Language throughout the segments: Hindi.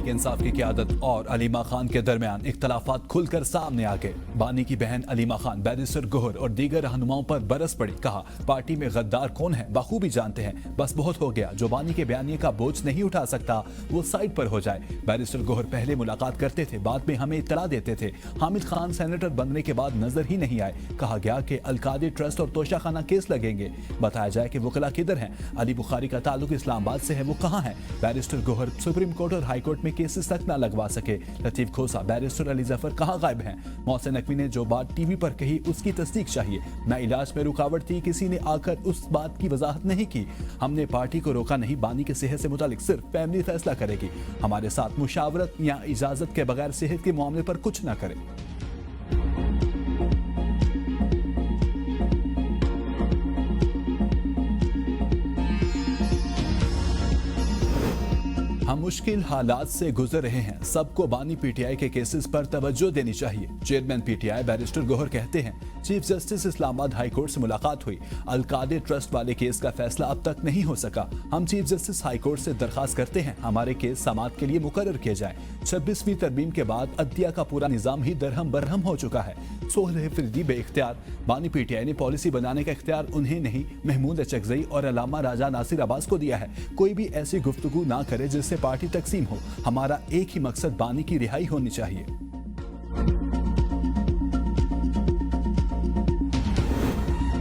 तहरीक इंसाफ की क़यादत और अलीमा खान के दरमियान इख्तलाफात खुलकर सामने आ गए। बानी की बहन अलीमा खान बैरिस्टर गोहर और दीगर रहनुमाओं पर बरस पड़ी। कहा, पार्टी में गद्दार कौन है बखूबी जानते हैं, बस बहुत हो गया। जो बानी के बयानिए का बोझ नहीं उठा सकता वो साइड पर हो जाए। बैरिस्टर गोहर पहले मुलाकात करते थे, बाद में हमें इत्तला देते थे। हामिद खान सेनेटर बनने के बाद नजर ही नहीं आए। कहा गया कि अलकादी ट्रस्ट और तोशाखाना केस लगेंगे। बताया जाए कि वकला किधर हैं। अली बुखारी का ताल्लुक इस्लामाबाद से है, वो कहाँ है। बैरिस्टर गोहर सुप्रीम कोर्ट और हाई कोर्ट में केसेस तक न लगवा सके। लतीफ खोसा, बैरिस्टर अली जफर कहाँ गायब हैं। मोहसिन नकवी ने जो बात टीवी पर कही उसकी तस्दीक चाहिए। न इलाज में रुकावट थी, किसी ने आकर उस बात की वजाहत नहीं की। हमने पार्टी को रोका नहीं। बानी के सेहत से मुतालिक सिर्फ फैमिली फैसला करेगी। हमारे साथ मुशावरत या इजाजत के बगैर सेहत के मामले पर कुछ न करे। हम मुश्किल हालात से गुजर रहे हैं। सबको बानी पीटीआई के केसेस पर तवज्जो देनी चाहिए। चेयरमैन पीटीआई बैरिस्टर गोहर कहते हैं, chief justice Islamabad high court से मुलाकात हुई। अलकादे ट्रस्ट वाले केस का फैसला अब तक नहीं हो सका। हम चीफ जस्टिस हाई कोर्ट से दरखास्त करते हैं हमारे केस समाअत के लिए मुकर्रर किए जाए। 26वीं तरमीम के बाद अदलिया का पूरा निजाम ही दरहम बरहम हो चुका है। सोहेल अफरीदी बेइख्तियार। बानी पीटीआई ने पॉलिसी बनाने का इख्तियार उन्हें नहीं, महमूद अचकजई और अल्लामा राजा नासिर अब्बास को दिया है। कोई भी ऐसी गुफ्तगू ना करे जिससे पार्टी तकसीम हो। हमारा एक ही मकसद, बानी की रिहाई होनी चाहिए।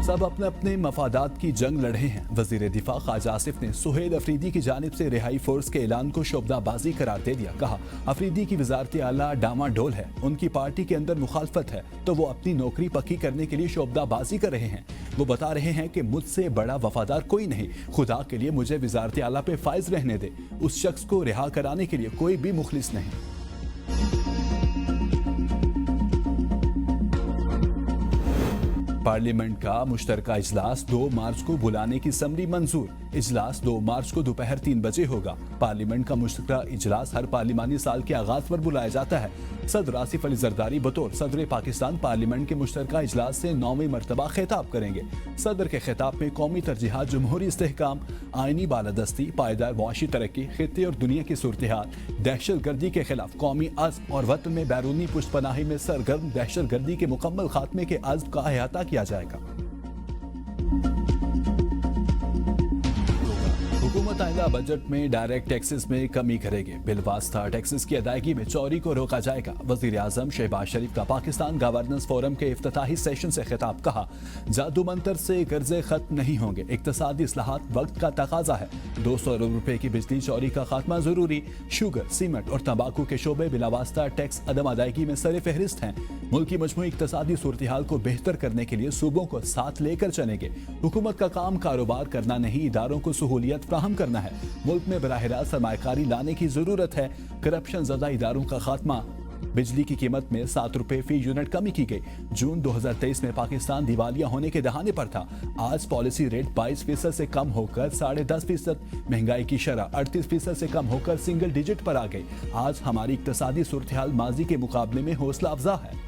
सब अपने अपने मफादात की जंग लड़ रहे हैं। वजीर दिफा ख्वाजा आसिफ ने सोहेल अफरीदी की जानिब से रिहाई फोर्स के ऐलान को शोबदाबाजी करार दे दिया। कहा, अफरीदी की वजारत आला डामाडोल है, उनकी पार्टी के अंदर मुखालफत है तो वो अपनी नौकरी पक्की करने के लिए शोबदाबाजी कर रहे हैं। वो बता रहे हैं कि मुझसे बड़ा वफादार कोई नहीं। खुदा के लिए मुझे वजारत आला पे फाइज रहने दे। उस शख्स को रिहा कराने के लिए कोई भी मुखलिस नहीं। पार्लियामेंट का मुश्तरका इजलास 2 मार्च को बुलाने की समरी मंजूर। इजलास 2 मार्च को दोपहर 3 बजे होगा। पार्लियामेंट का मुश्तरका इजलास हर पार्लिमानी साल के आगाज पर बुलाया जाता है। सदर आसिफ अली जरदारी बतौर सदर पाकिस्तान पार्लियामेंट के मुश्तरका इजलास से 9वीं मरतबा खिताब करेंगे। सदर के खिताब में कौमी तरजीहात, जमहूरी इस्तेहकाम, आइनी बालादस्ती, पायदार मुआशी तरक्की, खित्ते और दुनिया की सूरत हाल, दहशत गर्दी के खिलाफ कौमी अज़्म और वतन में बैरूनी पुष्पनाही में सरगर्म दहशत गर्दी के मुकम्मल खात्मे के अज़्म का अहाता किया जाएगा। हुकूमत आइंदा बजट में डायरेक्ट टैक्सेस में कमी करेगी। बिलवास्ता टैक्सेस की अदायगी में चोरी को रोका जाएगा। वजीर आजम शहबाज शरीफ का पाकिस्तान गवर्नेंस फोरम के इफ्तिताही सेशन से खिताब। कहा, जादू मंतर से कर्जे खत्म नहीं होंगे। इक्तसादी इस्लाहात वक्त का तकाजा है। 200 अरब रुपए की बिजली चोरी का खात्मा जरूरी। शुगर, सीमेंट और तंबाकू के शोबे बिलावास्ता टैक्स अदम अदायगी में सर फहरिस्त हैं। मुल्क की मजमूई इक्तसादी सूरत हाल को बेहतर करने के लिए सूबों को साथ लेकर चलेंगे। हुकूमत का काम कारोबार करना नहीं, इदारों को सहूलियत फ्राहम करना है। मुल्क में बराह रास्त सरमायाकारी लाने की जरूरत है। करप्शन ज़दा इदारों का खात्मा। बिजली की कीमत में 7 रुपए फी यूनिट कमी की गई। जून 2023 में पाकिस्तान दिवालिया होने के दहाने पर था। आज पॉलिसी रेट 22% से कम होकर 10.5%, महंगाई की शरह 38% से कम होकर सिंगल डिजिट पर आ गई। आज हमारी इक्तसादी सूरत हाल माजी के मुकाबले में हौसला अफजा है।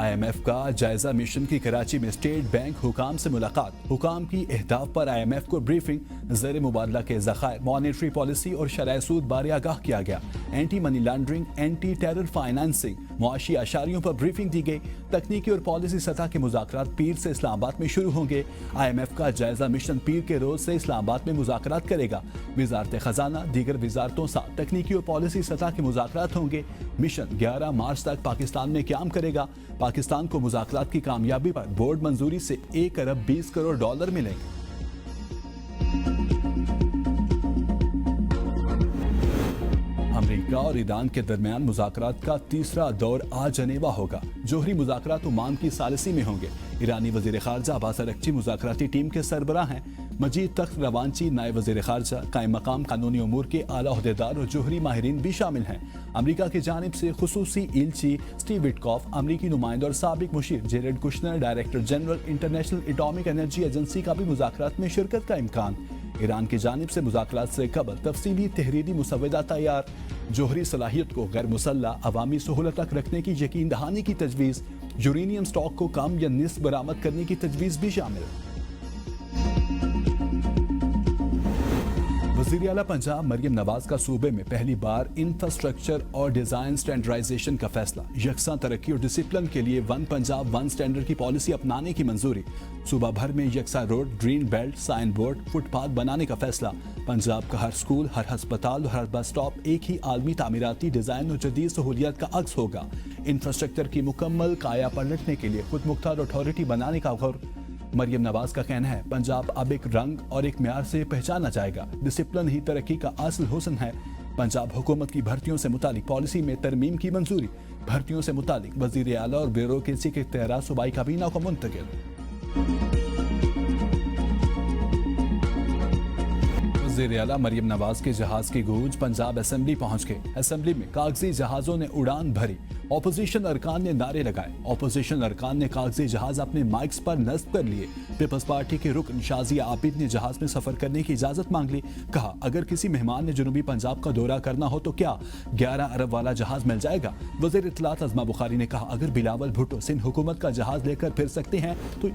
IMF का जायजा मिशन की कराची में स्टेट बैंक हुकाम से मुलाकात। हुकाम की अहदाफ पर IMF को ब्रीफिंग, ज़र मुबादला के ज़खायर, मॉनेटरी पॉलिसी और शरह सूद बारे आगाह किया गया। Anti money laundering, anti terror financing, मुआशी आशारियों पर ब्रीफिंग दी गई। तकनीकी और पॉलिसी सतह के मुज़ाकरात पीर से इस्लामाबाद में शुरू होंगे। IMF का जायजा मिशन पीर के रोज से इस्लामाबाद में मुज़ाकरात करेगा। वजारत खजाना, दीगर वजारतों साथ तकनीकी और पॉलिसी सतह के मुज़ाकरात होंगे। मिशन 11 मार्च तक पाकिस्तान में क्याम करेगा। पाकिस्तान को मुज़ाकरात की कामयाबी पर बोर्ड मंजूरी से 1 अरब 20 करोड़ डॉलर मिलेंगे। अमेरिका और ईरान के दरमियान मुज़ाकरात का तीसरा दौर आज जनेवा होगा। जोहरी मुज़ाकरात ओमान की सालिसी में होंगे। ईरानी वज़ीर ख़ारजा अब्बास अरग़ची मुज़ाकराती टीम के सरबराह हैं। मजीद तख्त रवांची नायब वज़ीर ख़ारजा, कायम मकाम कानूनी उमूर के आला ओहदेदार और जोहरी माहिरीन भी शामिल हैं। अमेरिका की जानिब से खुसूसी इल्ची स्टीव विटकॉफ, अमरीकी नुमाइंदा और साबिक मुशीर Jared Kushner, director general international atomic energy agency का भी मुज़ाकरात में शिरकत का इम्कान। ईरान की जानिब से मुज़ाकरात से कबल तफसीली तहरीरी मुसव्वदा तैयार। जोहरी सलाहियत को गैर मुसल्ला अवामी सहूलत तक रखने की यकीन दहानी की तजवीज़, यूरेनियम स्टॉक को कम या निस्फ बरामद करने की तजवीज़ भी शामिल। वज़ीर आला पंजाब मरियम नवाज का सूबे में पहली बार इंफ्रास्ट्रक्चर और डिजाइन स्टैंडर्डाइजेशन का फैसला, यकसा तरक्की और डिसिप्लिन के लिए वन पंजाब वन स्टैंडर्ड की पॉलिसी अपनाने की मंजूरी, सूबा भर में यकसा road, green belt, sign board, footpath बनाने का फैसला, पंजाब का हर स्कूल, हर अस्पताल और हर बस स्टॉप एक ही आलमी तामीराती डिजाइन और जदीद सहूलियत का अक्स होगा, इंफ्रास्ट्रक्चर की मुकम्मल काया पलटने के लिए खुद मुख्तार अथॉरिटी बनाने का गौर। मरियम नवाज का कहना है पंजाब अब एक रंग और एक म्यार से पहचाना जाएगा, डिसिप्लिन ही तरक्की का असल हुस्न है। पंजाब हुकूमत की भर्तियों से मुतालिक पॉलिसी में तरमीम की मंजूरी, भर्तियों से मुतालिक वजीर आला और ब्यूरोक्रेसी के इख्तियार सूबाई काबीना को मुंतकिल। वज़ीर आला मरियम नवाज के जहाज की गूंज पंजाब असेंबली पहुंच गए। असेंबली में कागजी जहाजों ने उड़ान भरी, ऑपोजिशन अरकान ने नारे लगाए, ऑपोजिशन अरकान ने कागजी जहाज अपने माइक्स पर नस्ब कर लिए। पीपल्स पार्टी के रुकन शाजिया आबिद ने जहाज में सफर करने की इजाजत मांग ली। कहा अगर किसी मेहमान ने जनूबी पंजाब का दौरा करना हो तो क्या 11 अरब वाला जहाज मिल जाएगा। वज़ीर इत्तलात अज़मा बुखारी ने कहा अगर बिलावल भुट्टो सिंध हुकूमत का जहाज लेकर फिर सकते हैं तो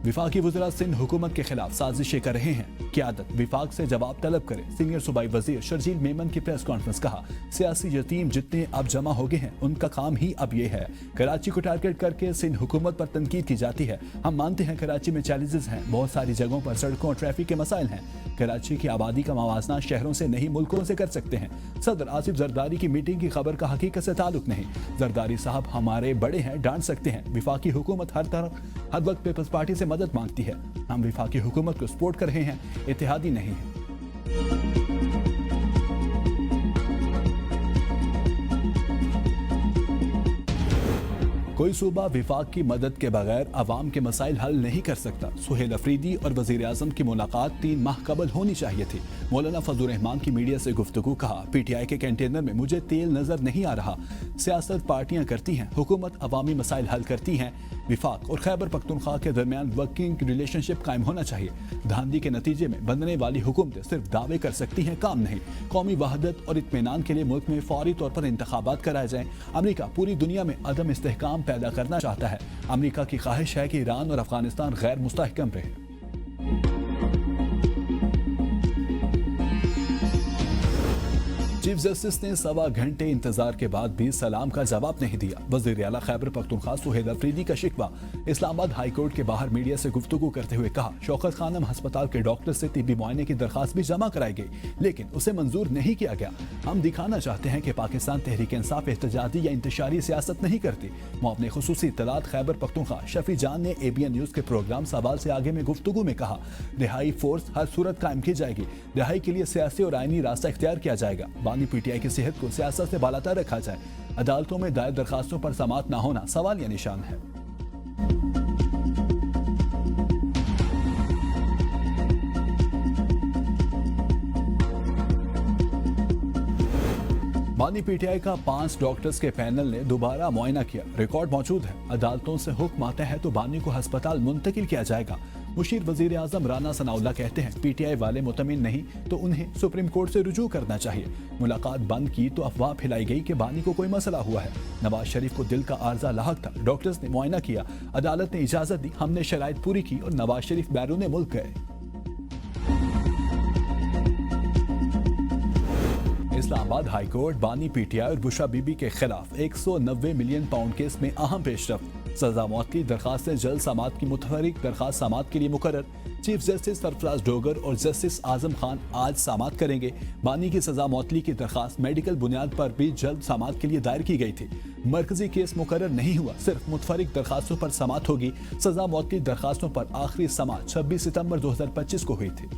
विफाकी वज़ीर सिंध हुकूमत के खिलाफ साजिशें कर रहे हैं, क़यादत विफाक से जवाब तलब करे। सीनियर सूबाई वजीर शर्जील मेमन की प्रेस कॉन्फ्रेंस, कहा सियासी यतीम जितने अब जमा हो गए हैं उनका काम ही अब ये है। कराची को टारगेट करके सिंध हुकूमत पर तनकीद की जाती है। हम मानते हैं कराची में चैलेंजेस हैं, बहुत सारी जगहों पर सड़कों और ट्रैफिक के मसाइल हैं। कराची की आबादी का मवाजना शहरों से नहीं मुल्कों से कर सकते हैं। सदर आसिफ जरदारी की मीटिंग की खबर का हकीकत से ताल्लुक नहीं। जरदारी साहब हमारे बड़े हैं, डांट सकते हैं। विफाकी हुकूमत हर वक्त पीपल्स पार्टी से मदद मांगती है। हम विफाकी हुकूमत को सपोर्ट कर रहे हैं, इत्तेहादी नहीं है। कोई सूबा विफाक की मदद के बगैर अवाम के मसाइल हल नहीं कर सकता। सुहेल अफरीदी और वजीर आजम की मुलाकात 3 माह कबल होनी चाहिए थी। मौलाना फजल रहमान की मीडिया से गुफ्तगू, कहा PTI के कंटेनर में मुझे तेल नजर नहीं आ रहा। सियासत पार्टियां करती हैं, हुकूमत अवामी मसाइल हल करती हैं। विफाक और खैबर पख्तूनख्वा के दरमियान वर्किंग रिलेशनशिप कायम होना चाहिए। धांधली के नतीजे में बनने वाली हुकूमतें सिर्फ दावे कर सकती हैं, काम नहीं। कौमी वहदत और इत्मीनान के लिए मुल्क में फौरी तौर पर इंतखाबात कराए जाएं। अमरीका पूरी दुनिया में अदम इस्तेहकाम पैदा करना चाहता है। अमरीका की ख्वाहिश है कि ईरान और अफगानिस्तान गैर मुस्तहकम रहे। चीफ जस्टिस ने 1.25 घंटे इंतजार के बाद भी सलाम का जवाब नहीं दिया। वज़ीर आला खैबर पख्तूनख्वा सुहेल अफरीदी का शिकवा। इस्लामाबाद हाई कोर्ट के बाहर मीडिया से गुफ्तगू करते हुए कहा शौकत खानम अस्पताल के डॉक्टर से तिब्बी मुआयने की दरखास्त भी जमा कराई गई, लेकिन उसे मंजूर नहीं किया गया। हम दिखाना चाहते हैं कि पाकिस्तान तहरीक इंसाफ एहतजाजी या इंतशारी सियासत नहीं करती। मुआवने खुसूसी इत्तलात खैबर पख्तूनख्वा शफी जान ने ABN न्यूज के प्रोग्राम सवाल से आगे में गुफ्तगू में कहा रिहाई फोर्स हर सूरत कायम की जाएगी। रिहाई के लिए सियासी और आईनी रास्ता इख्तियार किया जाएगा। बानी PTI की सेहत को सियासत से बालातर रखा जाए। अदालतों में दायर दरखास्तों पर समाअत न होना सवाल या निशान है। बानी PTI का 5 डॉक्टर्स के पैनल ने दोबारा मुआयना किया। रिकॉर्ड मौजूद है। अदालतों से हुक्म आता है तो बानी को अस्पताल मुंतकिल किया जाएगा। मुशीर वजीर आजम राना सनाउल्लाह कहते हैं PTI वाले मुतमिन नहीं तो उन्हें सुप्रीम कोर्ट से रुजू करना चाहिए। मुलाकात बंद की तो अफवाह फैलाई गई कि बानी को कोई मसला हुआ है। नवाज शरीफ को दिल का आर्जा लाहक था। डॉक्टर्स ने मुआयना किया, अदालत ने इजाजत दी, हमने शराइत पूरी की और नवाज शरीफ बैरून मुल्क गए। इस्लामाबाद हाई कोर्ट बानी PTI और बुशरा बीबी के खिलाफ 190 मिलियन पाउंड केस में अहम पेशरफ्त। सजा मौत की दरखास्त से जल्द समाअत की मुतहरिक दरखास्त समाअत के लिए मुकर्रर। चीफ जस्टिस सरफराज डोगर और जस्टिस आजम खान आज समाअत करेंगे। बानी की सजा मौतली की दरखास्त मेडिकल बुनियाद पर भी जल्द समाअत के लिए दायर की गई थी। मरकजी केस मुकर्रर नहीं हुआ, सिर्फ मुतफरिक दरखास्तों पर समाअत होगी। सजा मौत की दरखास्तों पर आखिरी समाअत 26 सितंबर 2025 को हुई थी।